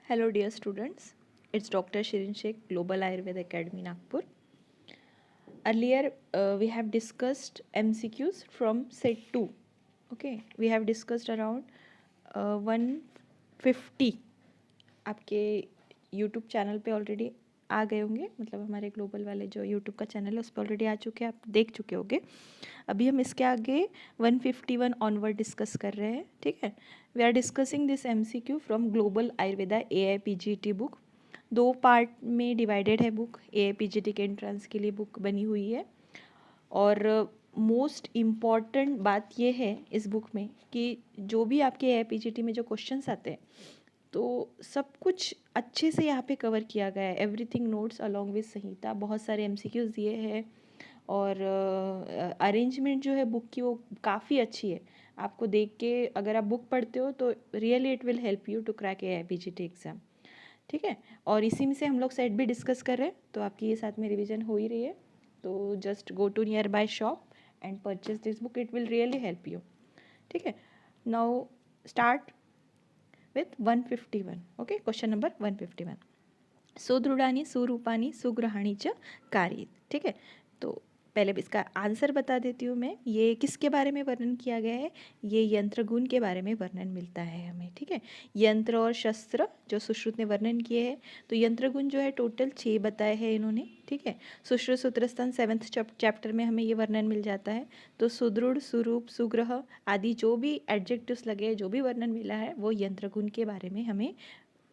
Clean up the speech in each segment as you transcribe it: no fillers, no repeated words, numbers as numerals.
Hello dear students, it's Dr. Shirin Sheikh, Global Ayurveda Academy, Nagpur. Earlier we have discussed MCQs from set 2. Okay, we have discussed around 150 आपके YouTube channel पे already आ गए होंगे, मतलब हमारे global वाले जो YouTube का channel है उस पर ऑलरेडी आ चुके हैं, आप देख चुके होंगे. अभी हम इसके आगे 151 ऑनवर्ड डिस्कस कर रहे हैं. ठीक है, we are discussing this MCQ from global Ayurveda AIPGT book. 2 part में डिवाइडेड है बुक. AIPGT के एंट्रेंस के लिए बुक बनी हुई है. और मोस्ट इम्पॉर्टेंट बात यह है इस बुक में कि जो भी आपके AIPGT में जो क्वेश्चंस आते हैं तो सब कुछ अच्छे से यहाँ पे कवर किया गया है. एवरीथिंग नोट्स अलॉन्ग विद संहिता, बहुत सारे MCQs दिए हैं. और अरेंजमेंट जो है बुक की वो काफ़ी अच्छी है. आपको देख के अगर आप बुक पढ़ते हो तो really it will help you to crack AIPGT exam. ठीक है, और इसी में से हम लोग सेट भी डिस्कस कर रहे हैं, तो आपकी ये साथ में रिवीजन हो ही रही है. तो just go to nearby shop and purchase this book, it will really help you. ठीक है, now start with 151. Okay, question number 151. सुदृढ़ानि सुरूपानि सुग्रहाणि च कार्ये. ठीक है, तो पहले इसका आंसर बता देती हूँ मैं. ये किसके बारे में वर्णन किया गया है? ये यंत्र गुण के बारे में वर्णन मिलता है हमें. ठीक है, यंत्र और शस्त्र जो सुश्रुत ने वर्णन किए हैं. तो यंत्र गुण जो है टोटल 6 बताए हैं इन्होंने. ठीक है, सुश्रुत सूत्रस्थान 7th चैप्टर में हमें ये वर्णन मिल जाता है. तो सुदृढ़, सुरूप, सुग्रह आदि जो भी एडजेक्टिव्स लगे, जो भी वर्णन मिला है वो यंत्र गुण के बारे में हमें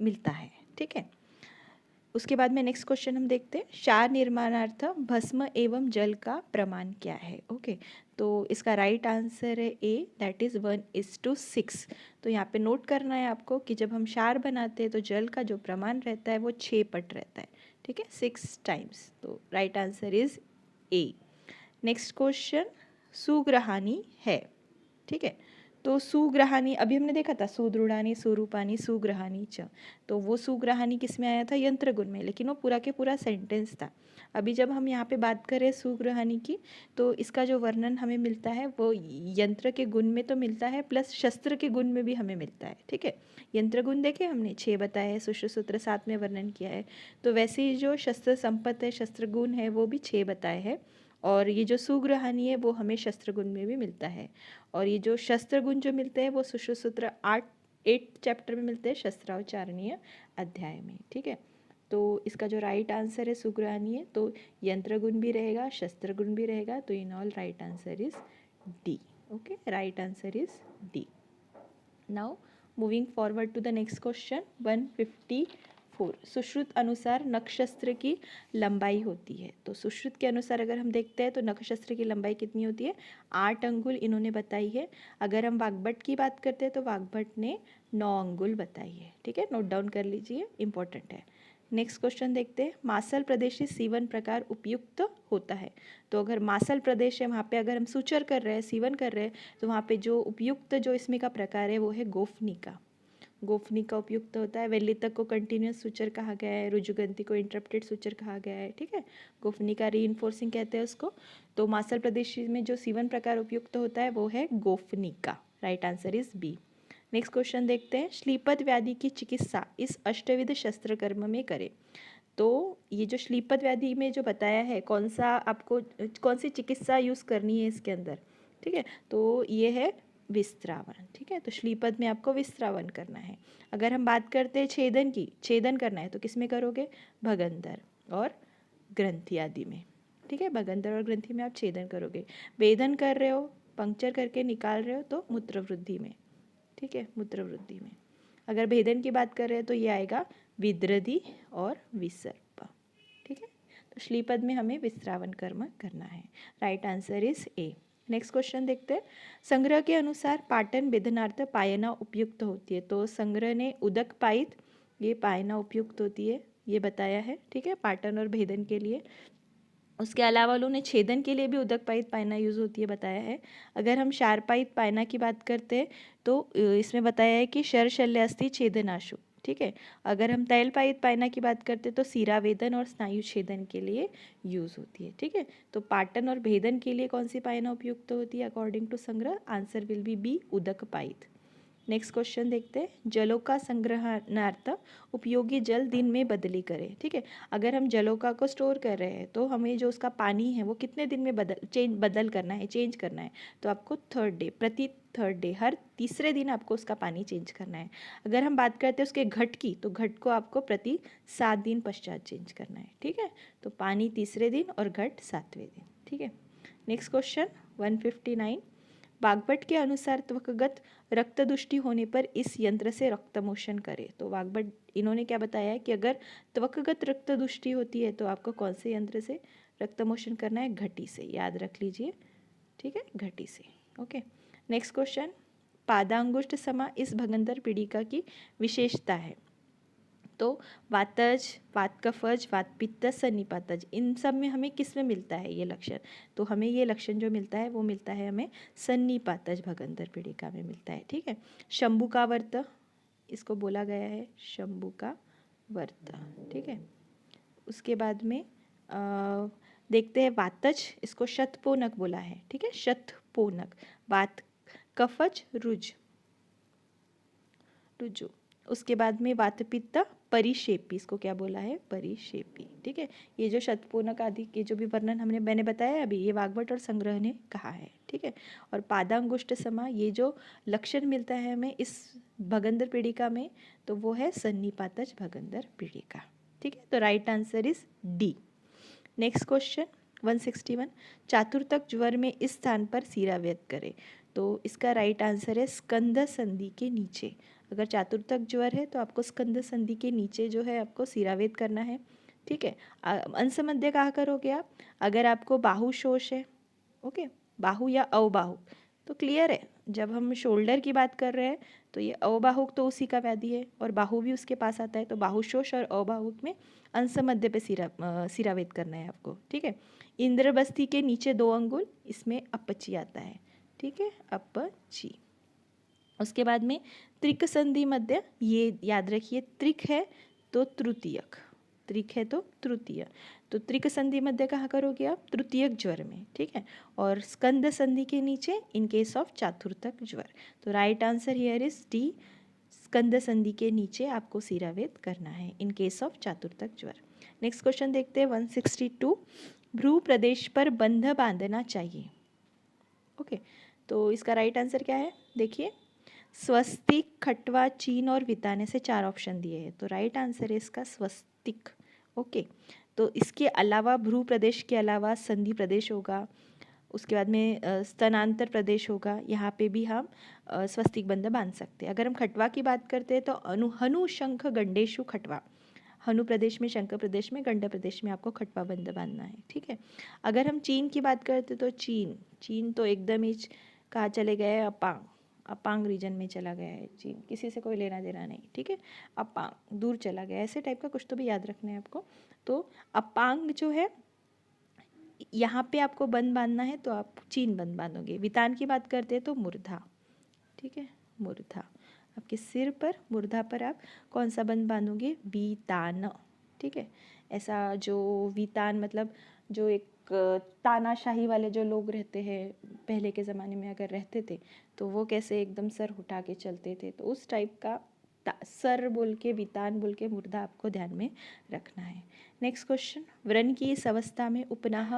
मिलता है. ठीक है, उसके बाद में नेक्स्ट क्वेश्चन हम देखते हैं. क्षार निर्माणार्थ भस्म एवं जल का प्रमाण क्या है? ओके, तो इसका राइट आंसर है ए, दैट इज़ 1:6. तो यहाँ पे नोट करना है आपको कि जब हम क्षार बनाते हैं तो जल का जो प्रमाण रहता है वो 6 पट रहता है. ठीक है, 6 टाइम्स. तो right answer is A. Next question, सुग्रहानि है. ठीक है, तो सुग्रहानि अभी हमने देखा था, सुदृढ़ानि सुरूपानि सुग्रहानि च. तो वो सुग्रहानि किस में आया था? यंत्र गुण में, लेकिन वो पूरा के पूरा सेंटेंस था. अभी जब हम यहाँ पे बात करें सुग्रहानि की, तो इसका जो वर्णन हमें मिलता है वो यंत्र के गुण में तो मिलता है, प्लस शस्त्र के गुण में भी हमें मिलता है. ठीक है, यंत्र गुण देखे हमने 6 बताए हैं, सुश्रुत सूत्र 7 में वर्णन किया है. तो वैसे ही जो शस्त्र संपत्ति है, शस्त्र गुण है, वो भी 6 बताए हैं. और ये जो सुग्रहानि है वो हमें शस्त्र गुण में भी मिलता है. और ये जो शस्त्र गुण जो मिलते हैं वो सुश्रुत सूत्र 8 चैप्टर में मिलते हैं, शस्त्रावचारणीय अध्याय में. ठीक है, तो इसका जो राइट आंसर है सुग्रहानि है. तो यंत्र गुण भी रहेगा, शस्त्र गुण भी रहेगा. तो in all right answer is D. Okay, right answer is D. Now moving forward to the next question 154. Sushruta अनुसार नखशस्त्र की लंबाई होती है. तो सुश्रुत के अनुसार अगर हम देखते हैं तो नखशस्त्र की लंबाई कितनी होती है? 8 अंगुल इन्होंने बताई है. अगर हम वाग्भट की बात करते हैं तो वाग्भट ने 9 अंगुल बताई है. ठीक है, नोट डाउन कर लीजिए, इंपॉर्टेंट है. नेक्स्ट क्वेश्चन देखते हैं. मासल प्रदेशी सीवन प्रकार उपयुक्त होता है. तो अगर मासल प्रदेश है वहाँ पे अगर हम सूचर कर रहे हैं, सीवन कर रहे हैं, तो वहाँ पे जो उपयुक्त जो इसमें का प्रकार है वो है गोफनिका. गोफनिका उपयुक्त होता है. वेलितक को कंटिन्यूस सूचर कहा गया है, रुजुगंती को इंटरप्टेड सूचर कहा गया है. ठीक है, गोफनिका रीइंफोर्सिंग कहते हैं उसको. तो मासल प्रदेश में जो सीवन प्रकार उपयुक्त होता है वो है गोफनिका. Right answer is B. Next question देखते हैं. श्लीपद व्याधि की चिकित्सा इस अष्टविध शस्त्र कर्म में करें. तो ये जो श्लीपद व्याधि में जो बताया है, कौन सा आपको कौन सी चिकित्सा यूज़ करनी है इसके अंदर. ठीक है, तो ये है विस्त्रावन. ठीक है, तो श्लीपद में आपको विस्त्रावन करना है. अगर हम बात करते हैं छेदन की, छेदन करना है तो किस में करोगे? भगंदर और ग्रंथि आदि में. ठीक है, भगंदर और ग्रंथि में आप छेदन करोगे. वेदन कर रहे हो, पंक्चर करके निकाल रहे हो तो मूत्रवृद्धि में. ठीक है, मूत्रवृद्धि में. अगर भेदन की बात कर रहे हैं तो ये आएगा विद्रधि और विसर्प. ठीक है, तो श्लीपद में हमें विस्त्रावन कर्म करना है. Right answer is A. Next question देखते हैं. संग्रह के अनुसार पाटन वेदनार्थ पायना उपयुक्त होती है. तो संग्रह ने उदक पायित, ये पायना उपयुक्त होती है, ये बताया है. ठीक है, पाटन और भेदन के लिए. उसके अलावा उन्होंने छेदन के लिए भी उदक पायित पायना यूज़ होती है बताया है. अगर हम क्षारपायित पायना की बात करते हैं तो इसमें बताया है कि शर शल्यास्थि छेदनाशु. ठीक है, अगर हम तैल पायित पायना की बात करते हैं तो सीरावेदन और स्नायु छेदन के लिए यूज़ होती है. ठीक है, तो पाटन और भेदन के लिए कौन सी पायना उपयुक्त होती है अकॉर्डिंग टू संग्रह? आंसर विल बी बी, उदक पायित. नेक्स्ट क्वेश्चन देखते हैं, जलों का संग्रहणार्थ उपयोगी जल दिन में बदली करें। ठीक है, अगर हम जलोका को स्टोर कर रहे हैं तो हमें जो उसका पानी है वो कितने दिन में बदल करना है, चेंज करना है। तो आपको थर्ड डे, प्रति थर्ड डे, हर तीसरे दिन आपको उसका पानी चेंज करना है। अगर हम बात करते हैं उसके घट की, तो घट को आपको प्रति 7 दिन पश्चात चेंज करना है। ठीक है, तो पानी तीसरे दिन और घट 7वें दिन। ठीक है, नेक्स्ट क्वेश्चन 159, वाग्भट के अनुसार त्वकगत रक्तदुष्टि होने पर इस यंत्र से रक्तमोशन करें। तो वाग्भट इन्होंने क्या बताया है कि अगर त्वकगत रक्तदुष्टि होती है तो आपको कौन से यंत्र से रक्तमोशन करना है? घटी से, याद रख लीजिए। ठीक है, घटी से। ओके, नेक्स्ट क्वेश्चन, पादांगुष्ठ समा इस भगंदर पीड़िका की विशेषता है। तो वातज, वातकफज, वातपित्त, सन्निपातज, इन सब में हमें किस में मिलता है ये लक्षण? तो हमें ये लक्षण जो मिलता है वो मिलता है हमें सन्निपातज भगंदर पीड़िका में मिलता है। ठीक है, शंभु का वर्त, इसको बोला गया है शंभु का वर्त। ठीक है, उसके बाद में देखते हैं वातज, इसको शतपोनक बोला है। ठीक है, शतपोनक। वात कफज रुज, रुजु। उसके बाद में वातपित्त परिशेपी, इसको क्या बोला है? परिशेपी। ठीक है, ये जो शतपूर्णक आदि के जो भी वर्णन मैंने बताया अभी, ये वाग्भट और संग्रह ने कहा है। ठीक है, और पादांगुष्ठ समा, ये जो लक्षण मिलता है हमें इस भगंदर पीड़िका में, तो वो है सन्निपातज भगंदर पीड़िका। ठीक है, तो right answer is D. Next question 161, चातुर्तक ज्वर में इस स्थान पर सीरा व्यक्त करें। तो इसका राइट आंसर है स्कंद संधि के नीचे। अगर चातुर्तक ज्वर है तो आपको स्कंद संधि के नीचे जो है आपको सिरावेद करना है। ठीक है, अंश मध्य कहा करोगे आप, अगर आपको बाहु शोष है, ओके, बाहु या अवबाहु, तो क्लियर है, जब हम शोल्डर की बात कर रहे हैं तो ये अवबाहुक तो उसी का व्याधि है और बाहु भी उसके पास आता है। तो बाहुशोष और अवबाहुक में अंश मध्य पे सिरावेद करना है आपको। ठीक है, इंद्रबस्ती के नीचे 2 अंगुल, इसमें अपची आता है। ठीक है, अपची। उसके बाद में त्रिक संधि मध्य, ये याद रखिए, त्रिक है तो तृतीयक, त्रिक है तो तृतीय, तो त्रिक संधि मध्य कहाँ करोगे आप? तृतीयक ज्वर में। ठीक है, और स्कंद संधि के नीचे इन केस ऑफ चातुर्थक ज्वर। तो right answer here is D, स्कंद संधि के नीचे आपको सिरावेद करना है इन केस ऑफ चातुर्थक ज्वर। नेक्स्ट क्वेश्चन देखते हैं 162, भ्रू प्रदेश पर बंध बांधना चाहिए। ओके, तो इसका राइट आंसर क्या है? देखिए, स्वस्तिक, खटवा, चीन और विताने से 4 ऑप्शन दिए हैं, तो राइट आंसर है इसका स्वस्तिक। ओके, तो इसके अलावा भ्रू प्रदेश के अलावा संधि प्रदेश होगा, उसके बाद में स्तनांतर प्रदेश होगा, यहाँ पे भी हम स्वस्तिक बंध बांध सकते हैं। अगर हम खटवा की बात करते हैं तो हनु शंख गंडेशु खटवा, हनु प्रदेश में, शंकर प्रदेश में, गंडा प्रदेश में आपको खटवा बंध बांधना है। ठीक है, अगर हम चीन की बात करते तो चीन तो एकदम ही कहाँ चले गए? अपांग रीजन में चला गया है चीन, किसी से कोई लेना देना नहीं। ठीक है, अपांग दूर चला गया, ऐसे टाइप का कुछ तो भी याद रखना है आपको। तो अपांग जो है यहाँ पे आपको बंद बांधना है तो आप चीन बंद बांधोगे। वितान की बात करते हैं तो मुर्धा। ठीक है, मुर्धा, आपके सिर पर, मुर्धा पर आप कौन सा बंद बांधोगे? वितान। ठीक है, ऐसा जो वितान मतलब जो एक तानाशाही वाले जो लोग रहते हैं पहले के ज़माने में, अगर रहते थे तो वो कैसे एकदम सर उठा के चलते थे, तो उस टाइप का सर बोल के, वितान बोल के मुर्दा आपको ध्यान में रखना है। नेक्स्ट क्वेश्चन, व्रण की इस अवस्था में उपनाह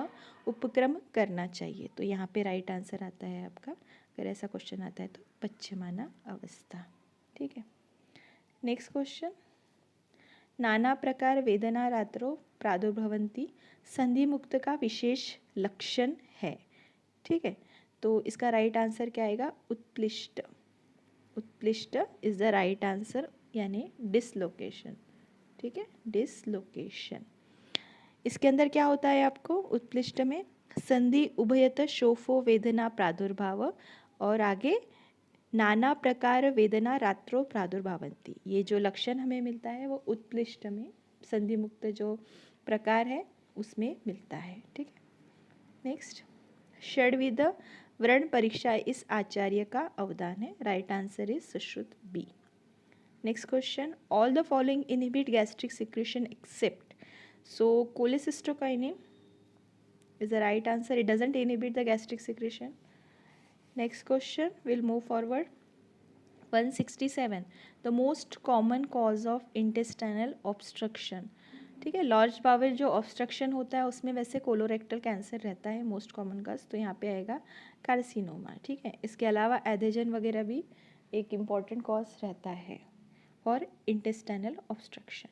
उपक्रम करना चाहिए। तो यहाँ पे राइट आंसर आता है आपका, अगर ऐसा क्वेश्चन आता है तो पश्चिमाना अवस्था। ठीक है, नेक्स्ट क्वेश्चन, नाना प्रकार वेदना रात्रो प्रादुर्भवंती संधि मुक्त का विशेष लक्षण है। ठीक है, तो इसका राइट आंसर क्या आएगा? उत्प्लिष्ट। उत्प्लिष्ट इज द राइट आंसर, यानी डिसलोकेशन। ठीक है, डिसलोकेशन। इसके अंदर क्या होता है आपको उत्प्लिष्ट में? संधि उभयत शोफो वेदना प्रादुर्भाव, और आगे नाना प्रकार वेदना रात्रो प्रादुर्भावंती, ये जो लक्षण हमें मिलता है वो उत्प्लिष्ट में संधि मुक्त जो प्रकार है उसमें मिलता है। ठीक है, नेक्स्ट, षड्विध व्रण परीक्षा इस आचार्य का अवदान है। Right answer is Sushruta B. Next question, all the following inhibit gastric secretion except, so cholecystokinin is the right answer, it doesn't inhibit the gastric secretion. Next question, we'll move forward. 167 the most common cause of intestinal obstruction. ठीक है, large bowl जो obstruction होता है उसमें वैसे colorectal cancer रहता है most common cause, तो यहाँ पे आएगा कार्सिनोमा। ठीक है, इसके अलावा एडेजन वगैरह भी एक इम्पॉर्टेंट कॉज रहता है for intestinal obstruction.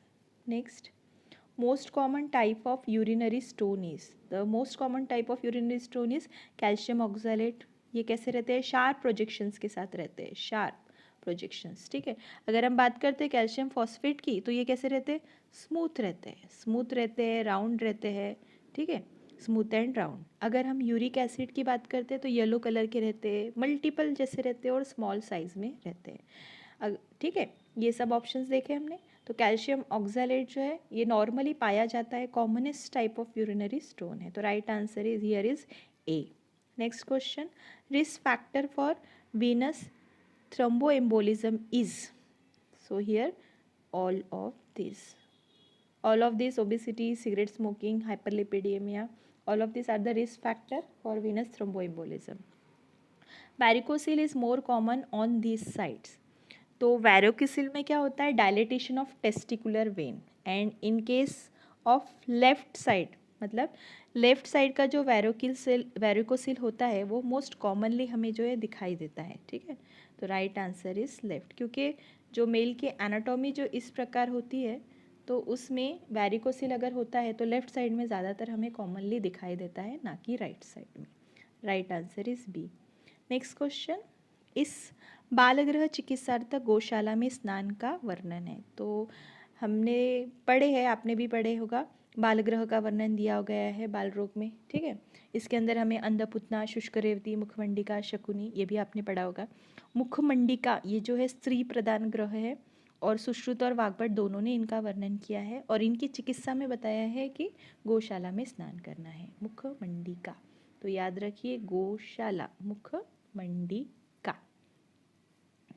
Next, most common type of urinary stone is, the most common type of urinary stone is calcium oxalate. ये कैसे रहते हैं? शार्प प्रोजेक्शंस के साथ रहते हैं, शार्प प्रोजेक्शंस। ठीक है, अगर हम बात करते हैं कैल्शियम फॉस्फेट की, तो ये कैसे रहते हैं? स्मूथ रहते हैं, स्मूथ रहते हैं, राउंड रहते हैं। ठीक है, स्मूथ एंड राउंड। अगर हम यूरिक एसिड की बात करते हैं तो येलो कलर के रहते हैं, मल्टीपल जैसे रहते हैं और स्मॉल साइज में रहते हैं। ठीक है, ये सब ऑप्शंस देखे हमने। तो कैल्शियम ऑक्सैलेट जो है ये नॉर्मली पाया जाता है, commonest type of urinary stone है, तो right answer is here is A. Next question, risk factor for Venus thromboembolism is, so here all of these obesity, cigarette smoking, hyperlipidemia, all of these are the risk factor for venous thromboembolism. Varicocele is more common on these sides. तो वैरोकिसिल में क्या होता है? Dilatation of testicular vein, and in case of left side, मतलब left side का जो वैरोकोसिल होता है वो मोस्ट कॉमनली हमें जो है दिखाई देता है। ठीक है, तो राइट आंसर इज लेफ्ट, क्योंकि जो मेल की एनाटॉमी जो इस प्रकार होती है तो उसमें वैरिकोसिल अगर होता है तो लेफ्ट साइड में ज़्यादातर हमें कॉमनली दिखाई देता है, ना कि राइट साइड में। Right answer is B. Next question, इस बालगृह चिकित्सार्थ गौशाला में स्नान का वर्णन है। तो हमने पढ़े हैं, आपने भी पढ़े होगा, बालगृह का वर्णन दिया गया है बाल रोग में। ठीक है, इसके अंदर हमें अंधपुतना, शुष्क रेवती, मुखमंडिका, शकुनी, ये भी आपने पढ़ा होगा। मुखमंडिका ये जो है स्त्री प्रधान ग्रह है, और सुश्रुत और वाग्भट दोनों ने इनका वर्णन किया है, और इनकी चिकित्सा में बताया है कि गौशाला में स्नान करना है, मुखमंडिका। तो याद रखिए, गौशाला, मुखमंडिका।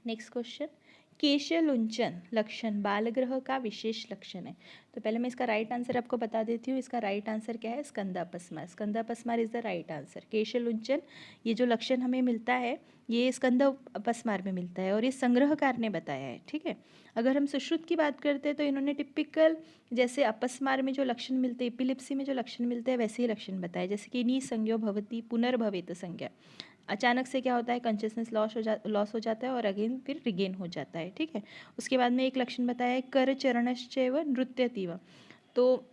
नेक्स्ट क्वेश्चन, केशलुंचन लक्षण बालगृह का विशेष लक्षण है। तो पहले मैं इसका राइट आंसर आपको बता देती हूँ। इसका राइट आंसर क्या है? स्कंदापस्मार। स्कंदापस्मार इज द राइट आंसर। केशलुंचन ये जो लक्षण हमें मिलता है ये स्कंदापस्मार में मिलता है, और ये संग्रहकार ने बताया है। ठीक है, अगर हम सुश्रुत की बात करते हैं तो इन्होंने टिपिकल जैसे अपस्मार में जो लक्षण मिलते हैं, एपिलिप्सी में जो लक्षण मिलते हैं, वैसे ही लक्षण बताए, जैसे कि नी संज्ञो भवती पुनर्भवेत संज्ञा, अचानक से क्या होता है? कॉन्शियसनेस लॉस हो जाता है और अगेन फिर रिगेन हो जाता है। ठीक है, उसके बाद में एक लक्षण बताया है कर चरणश्चैव नृत्यतीव। तो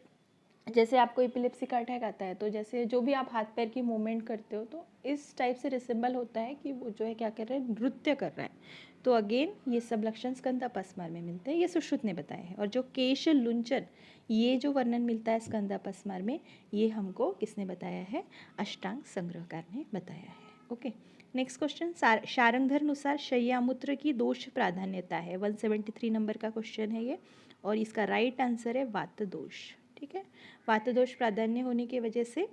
जैसे आपको एपिलेप्सी का अटैक आता है तो जैसे जो भी आप हाथ पैर की मूवमेंट करते हो तो इस टाइप से रिसेंबल होता है कि वो जो है क्या कर रहा है? नृत्य कर रहा है। तो अगेन ये सब लक्षण स्कंदापस्मार में मिलते हैं, ये सुश्रुत ने बताया है। और जो केश लुंचन ये जो वर्णन मिलता है स्कंदापस्मार में, ये हमको किसने बताया है? अष्टांग संग्रहकार ने बताया है। ओके, नेक्स्ट क्वेश्चन, शारंगधर शय्यामूत्र की दोष प्राधान्यता है। 173 नंबर का क्वेश्चन है ये, और इसका राइट आंसर है वात दोष। ठीक है, वात दोष प्राधान्य होने की वजह से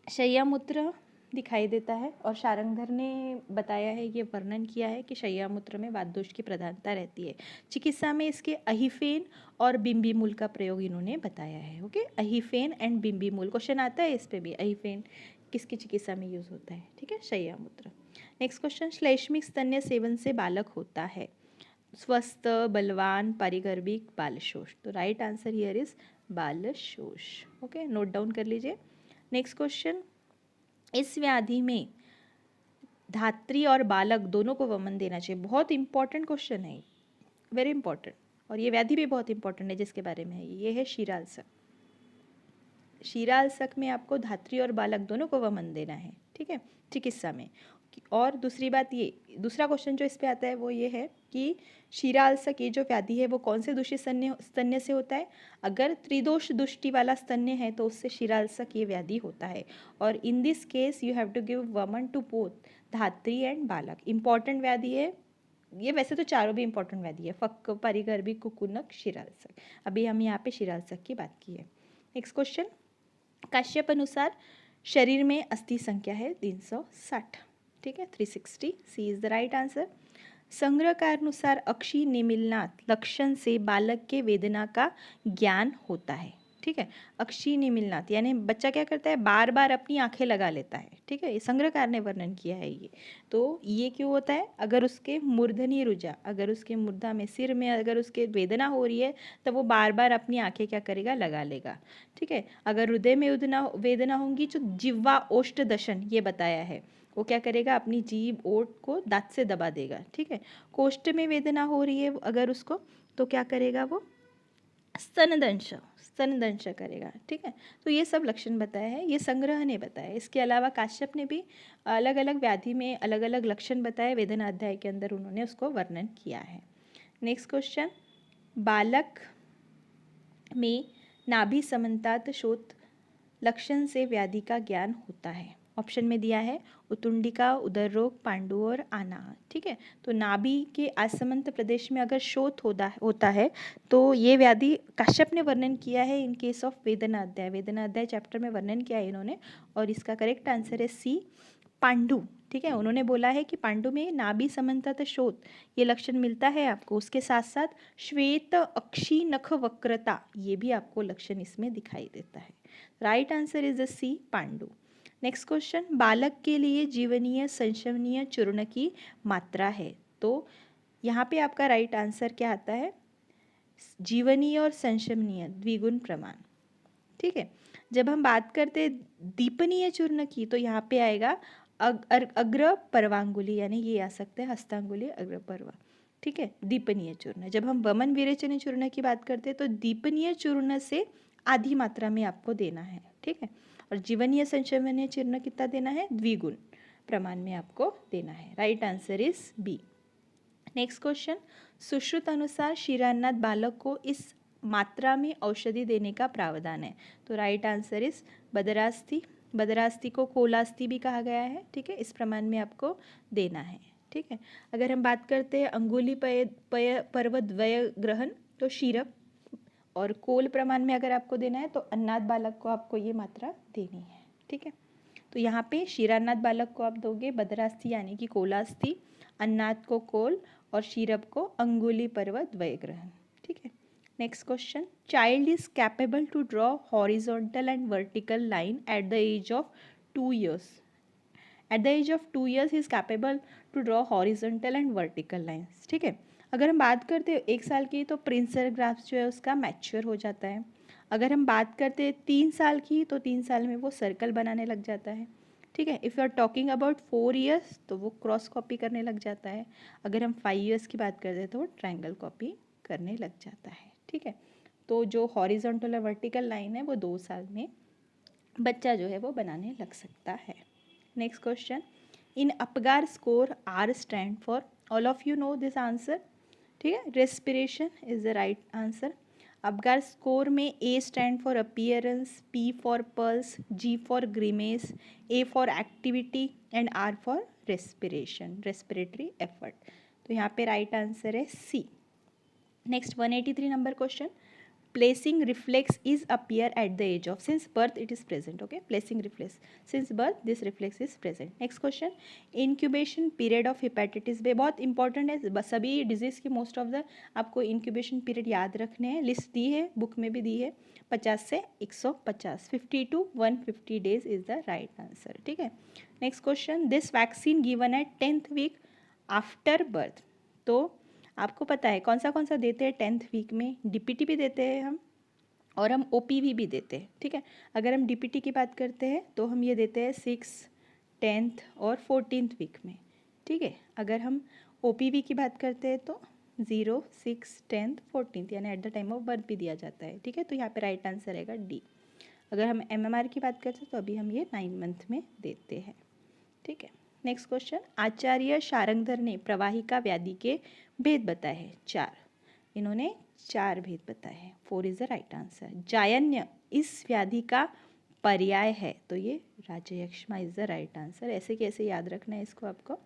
शय्यामूत्र दिखाई देता है, और शारंगधर ने बताया है, ये वर्णन किया है कि शय्यामूत्र में वात दोष की प्रधानता रहती है। चिकित्सा में इसके अहिफेन और बिम्बीमूल का प्रयोग इन्होंने बताया है। ओके, अहिफेन एंड बिम्बीमूल क्वेश्चन आता है इस पे भी, अहिफेन किसकी चिकित्सा में यूज होता है? ठीक है, शय्यामूत्र। नेक्स्ट क्वेश्चन, श्लैष्मिक स्तन्य सेवन से बालक होता है स्वस्थ, बलवान, परिगर्भिक, बालशोष। तो राइट आंसर हियर इज बालशोष। ओके, नोट डाउन कर लीजिए। नेक्स्ट क्वेश्चन, इस व्याधि में धात्री और बालक दोनों को वमन देना चाहिए। बहुत इंपॉर्टेंट क्वेश्चन है, वेरी इंपॉर्टेंट, और ये व्याधि भी बहुत इंपॉर्टेंट है जिसके बारे में है, ये है शीराल्सक। शीराल्सक में आपको धात्री और बालक दोनों को वमन देना है। ठीक है, चिकित्सा में। और दूसरी बात, ये दूसरा क्वेश्चन जो इस पे आता है वो ये है कि शीराल्सक ये जो व्याधि है वो कौन से दूषित स्तन्य से होता है? अगर त्रिदोष दुष्टि वाला स्तन्य है तो उससे शीराल्सक ये व्याधि होता है, और in this case you have to give वमन टू बोथ धात्री एंड बालक। इंपॉर्टेंट व्याधि है ये, वैसे तो चारों भी इंपॉर्टेंट व्याधि है, फक, परिगर्भिक, कुकुनक, शीराल्सक। अभी हम यहाँ पे शीराल्सक की बात की है। नेक्स्ट क्वेश्चन, काश्यप अनुसार शरीर में अस्थि संख्या है 360। ठीक है, 360, सी इज द राइट आंसर। संग्रहकार अनुसार अक्षी निमिलनाथ लक्षण से बालक के वेदना का ज्ञान होता है। ठीक है। अक्षिणी मिलनाथ यानी बच्चा क्या करता है, बार बार अपनी आंखें लगा लेता है। ठीक है, ये संग्रहकार ने वर्णन किया है ये। तो ये क्यों होता है, अगर उसके मूर्धनी रुजा, अगर उसके मूर्धा में, सिर में अगर उसके वेदना हो रही है तो वो बार बार अपनी आंखें क्या करेगा, लगा लेगा। ठीक है, अगर हृदय में वेदना होंगी तो जिह्वा ओष्ठ दशन ये बताया है, वो क्या करेगा, अपनी जीभ ओठ को दांत से दबा देगा। ठीक है, कोष्ठ में वेदना हो रही है अगर उसको, तो क्या करेगा वो, स्तनदंश, स्तनदंश करेगा। ठीक है, तो ये सब लक्षण बताए हैं, ये संग्रह ने बताया। इसके अलावा काश्यप ने भी अलग अलग व्याधि में अलग अलग लक्षण बताए, वेदना अध्याय के अंदर उन्होंने उसको वर्णन किया है। नेक्स्ट क्वेश्चन, बालक में नाभि समन्तात शोथ लक्षण से व्याधि का ज्ञान होता है। ऑप्शन में दिया है उतुंडिका, उदर रोग, पांडु और आना। ठीक है, तो नाभि के असमंत प्रदेश में अगर शोथ होता है तो ये व्याधि काश्यप ने वर्णन किया है इन केस ऑफ वेदना अध्याय। वेदना अध्याय चैप्टर में वर्णन किया है इन्होंने, और इसका करेक्ट आंसर है सी, पांडु। ठीक है, उन्होंने बोला है कि पांडु में नाभि समन्तात शोथ ये लक्षण मिलता है आपको, उसके साथ साथ श्वेत अक्षी नख वक्रता ये भी आपको लक्षण इसमें दिखाई देता है। Right answer is the C, पांडु। नेक्स्ट क्वेश्चन, बालक के लिए जीवनीय संशमनीय चूर्ण की मात्रा है, तो यहाँ पे आपका राइट आंसर क्या आता है, जीवनीय और संशमनीय द्विगुण प्रमाण। ठीक है, जब हम बात करते दीपनीय चूर्ण की तो यहाँ पे आएगा अग्र पर्वांगुली, यानी ये आ सकते हैं हस्तांगुली अग्र पर्वा। ठीक है, दीपनीय चूर्ण। जब हम वमन विरेचन चूर्ण की बात करते हैं तो दीपनीय चूर्ण से आधी मात्रा में आपको देना है। ठीक है, और जीवनीय संशमनीय चूर्ण कितना देना है, द्विगुण प्रमाण में आपको देना है। Right answer is B. Next question, Sushruta अनुसार क्षीरान्नाद बालक को इस मात्रा में औषधि देने का प्रावधान है, तो राइट आंसर इज बदरास्थि। बदरास्थि को कोलास्थि भी कहा गया है। ठीक है, इस प्रमाण में आपको देना है। ठीक है, अगर हम बात करते हैं अंगुली पर्व द्वय ग्रहण, तो क्षीरप, और कोल प्रमाण में अगर आपको देना है तो अन्नाद बालक को आपको ये मात्रा देनी है। ठीक है, तो यहाँ पे क्षीरान्नाद बालक को आप दोगे बदरास्थि यानी कि कोलास्थि, अन्नाद को कोल और क्षीरप को अंगुली पर्व द्वय ग्रहण। ठीक है, next question, child is capable to draw horizontal and vertical line at the age of 2 years. At the age of 2 years he is capable to draw horizontal and vertical lines. ठीक है, अगर हम बात करते हैं 1 साल की तो प्रिंसर ग्राफ्स जो है उसका मैच्योर हो जाता है। अगर हम बात करते हैं 3 साल की तो 3 साल में वो सर्कल बनाने लग जाता है। ठीक है, if you are talking about 4 years तो वो क्रॉस कॉपी करने लग जाता है। अगर हम 5 years की बात करते हैं तो वो ट्रायंगल कॉपी करने लग जाता है। ठीक है, तो जो हॉरिजॉन्टल और वर्टिकल लाइन है वो 2 साल में बच्चा जो है वो बनाने लग सकता है। Next question, in Apgar score R stand for, all of you know this answer. ठीक है, respiration is the right answer. Apgar score में A stand for appearance, P for pulse, G for grimace, A for activity and R for respiration, respiratory effort. तो यहाँ पे right answer है C. Next 183 number question, placing reflex is appear at the age of, since birth it is present. Okay, placing reflex, since birth this reflex is present. next question, incubation period of hepatitis B बहुत important है, सभी disease की most of the आपको incubation period याद रखने हैं। List दी है, book में भी दी है, 50 से 150, 50 to 150 days is the right answer. ठीक है, next question, this vaccine given at 10th week after birth, तो आपको पता है कौन सा देते हैं 10th वीक में, डीपीटी भी देते हैं हम और हम ओपीवी भी देते हैं। ठीक है, अगर हम डीपीटी की बात करते हैं तो हम ये देते हैं 6, 10th और 14th वीक में। ठीक है, अगर हम ओपीवी की बात करते हैं तो 0, 6, 10th, 14th यानी at the time of birth भी दिया जाता है। ठीक है, तो यहाँ पे राइट आंसर रहेगा डी। अगर हम एमएमआर की बात करते हैं तो अभी हम ये 9 मंथ में देते हैं। ठीक है, नेक्स्ट क्वेश्चन, आचार्य शारंगधर ने प्रवाहिका व्याधि के भेद बताए हैं 4, इन्होंने 4 भेद बताए हैं। 4 इज द राइट आंसर। जायन्य इस व्याधि का पर्याय है, तो ये राजयक्ष्मा इज द राइट आंसर। ऐसे कैसे याद रखना है इसको आपको।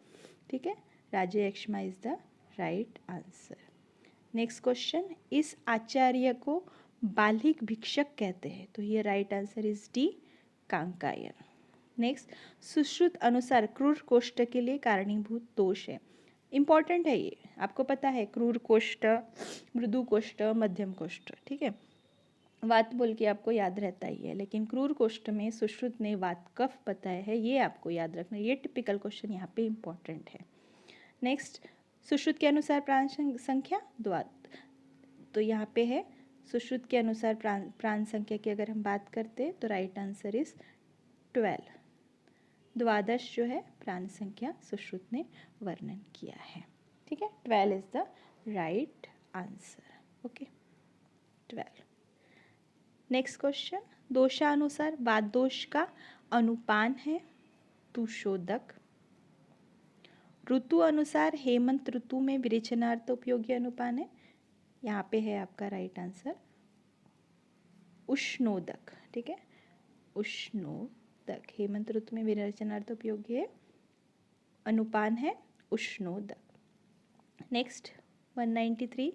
ठीक है, राजयक्ष्मा is the right answer. Next question, इस आचार्य को बालिक भिक्षक कहते हैं, तो ये right answer is D, Kankayana. Next, Sushruta अनुसार क्रूर कोष्ठ के लिए कारणीभूत दोष है, इंपॉर्टेंट है ये, आपको पता है क्रूर कोष्ठ, मृदु कोष्ठ, मध्यम कोष्ठ। ठीक है, वात बोल के आपको याद रहता ही है, लेकिन क्रूर कोष्ठ में सुश्रुत ने वात कफ बताया है, ये आपको याद रखना, ये टिपिकल क्वेश्चन यहाँ पे इम्पॉर्टेंट है। नेक्स्ट, सुश्रुत के अनुसार प्राण संख्या द्वात, तो यहाँ पे है सुश्रुत के अनुसार प्राण संख्या की अगर हम बात करते हैं तो राइट आंसर इज 12। द्वादश जो है प्राण संख्या सुश्रुत ने वर्णन किया है, ठीक है। 12 is the right answer, okay 12। Next question, दोषानुसार वात दोष का अनुपान है तुषोदक। ऋतु अनुसार हेमंत ऋतु में विरेचनार्थ उपयोगी अनुपान है, यहाँ पे है आपका राइट आंसर उष्णोदक, ठीक है। उष्णोदक हेमंत ऋतु में विरेचनार्थ उपयोगी है, अनुपान है उष्णोदक। नेक्स्ट 193,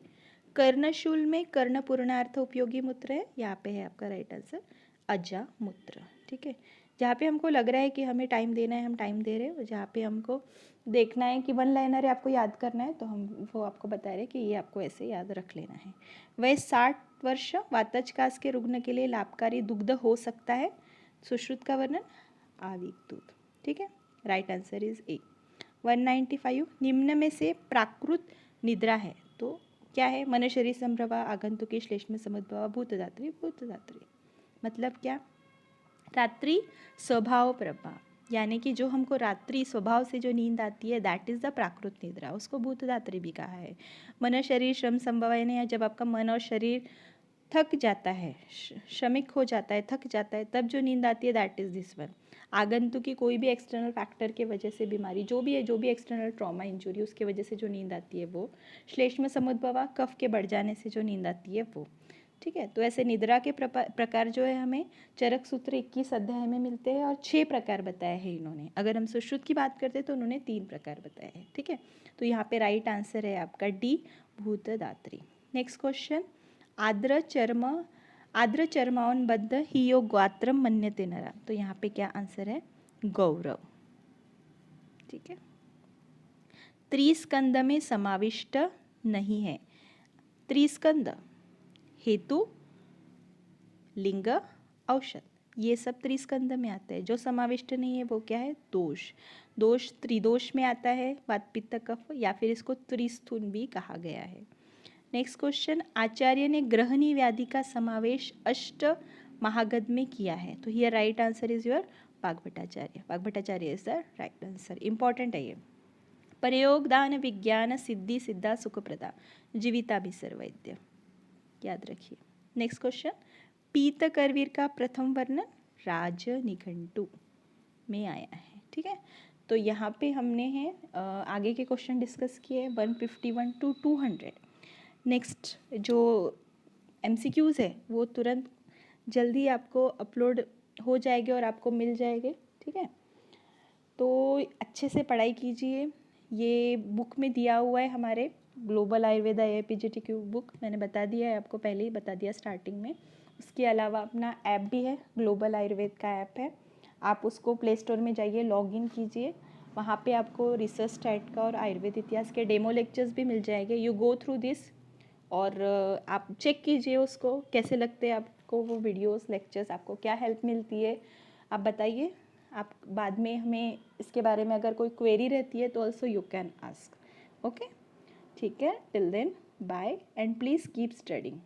कर्णशूल में कर्णपूर्णार्थ उपयोगी मूत्र है, यहाँ पे है आपका राइट आंसर अजा मूत्र, ठीक है। जहाँ पे हमको लग रहा है कि हमें टाइम देना है हम टाइम दे रहे हैं, जहाँ पे हमको देखना है कि वन लाइनर है आपको याद करना है तो हम वो आपको बता रहे हैं कि ये आपको ऐसे याद रख लेना है। वह 60 वर्ष वातजकास के रुग्ण के लिए लाभकारी दुग्ध हो सकता है, सुश्रुत का वर्णन आविक दूध, ठीक है। राइट आंसर इज ए। 195, निम्न में से प्राकृत निद्रा है तो क्या है, मन शरीर संभ्रवा आगंतुकी श्लेष्म समुद्भवा भूतदात्री भूतदात्री, मतलब क्या, रात्रि स्वभाव प्रभाव, यानी कि जो हमको रात्रि स्वभाव से जो नींद आती है दैट इज़ द प्राकृत निद्रा, उसको भूतदात्री भी कहा है। मन शरीर श्रम संभव, यानी जब आपका मन और शरीर थक जाता है, श्रमिक हो जाता है, थक जाता है, तब जो नींद आती है दैट इज़ दिस वन। आगंतुक की कोई भी एक्सटर्नल फैक्टर के वजह से बीमारी जो भी है, जो भी एक्सटर्नल ट्रॉमा इंजुरी उसके वजह से जो नींद आती है वो। श्लेष्म समुद्भवा, कफ के बढ़ जाने से जो नींद आती है वो, ठीक है। तो ऐसे निद्रा के प्रकार जो है हमें चरक सूत्र 21 अध्याय में मिलते हैं और 6 प्रकार बताए हैं इन्होंने। अगर हम सुश्रुत की बात करते हैं तो उन्होंने 3 प्रकार बताए हैं, ठीक है। तो यहाँ पे राइट आंसर है आपका डी भूतदात्री। नेक्स्ट क्वेश्चन, आद्र चर्मावनबद्ध ही योग गात्रम मन्यते नरा, तो यहाँ पे क्या आंसर है गौरव, ठीक है। त्रिस्कंद में समाविष्ट नहीं है, त्रिस्कंद हेतु लिंग औषध ये सब त्रिस्कंद में आता है, जो समाविष्ट नहीं है वो क्या है दोष। दोष त्रिदोष में आता है, वात पित्त कफ, या फिर इसको त्रिस्थून भी कहा गया है। नेक्स्ट क्वेश्चन, आचार्य ने ग्रहणी व्याधि का समावेश अष्ट महागध में किया है, तो here right answer is your Vagbhatacharya, Vagbhatacharya is the right answer, important है ये। प्रयोगदान विज्ञान सिद्धि सिद्धा सुखप्रदा जीविता भी सर्वैद्य, याद रखिए। नेक्स्ट क्वेश्चन, पीत करवीर का प्रथम वर्णन राजनिघंटु में आया है, ठीक है। तो यहाँ पे हमने हैं आगे के क्वेश्चन डिस्कस किए 151 to 200। नेक्स्ट जो MCQs है वो तुरंत जल्दी आपको अपलोड हो जाएंगे और आपको मिल जाएंगे, ठीक है। तो अच्छे से पढ़ाई कीजिए, ये बुक में दिया हुआ है हमारे ग्लोबल आयुर्वेदा AIPGTQ बुक, मैंने बता दिया है आपको, पहले ही बता दिया स्टार्टिंग में। उसके अलावा अपना ऐप भी है, ग्लोबल आयुर्वेद का ऐप है, आप उसको प्ले स्टोर में जाइए, लॉगिन कीजिए, वहाँ पे आपको रिसर्च टाइट का और आयुर्वेद इतिहास के डेमो लेक्चर्स भी मिल जाएंगे। यू गो थ्रू दिस और आप चेक कीजिए उसको कैसे लगते हैं आपको वो वीडियोस लेक्चर्स, आपको क्या हेल्प मिलती है आप बताइए। आप बाद में हमें इसके बारे में अगर कोई क्वेरी रहती है तो also you can ask, okay, ठीक है। Till then bye and please keep studying.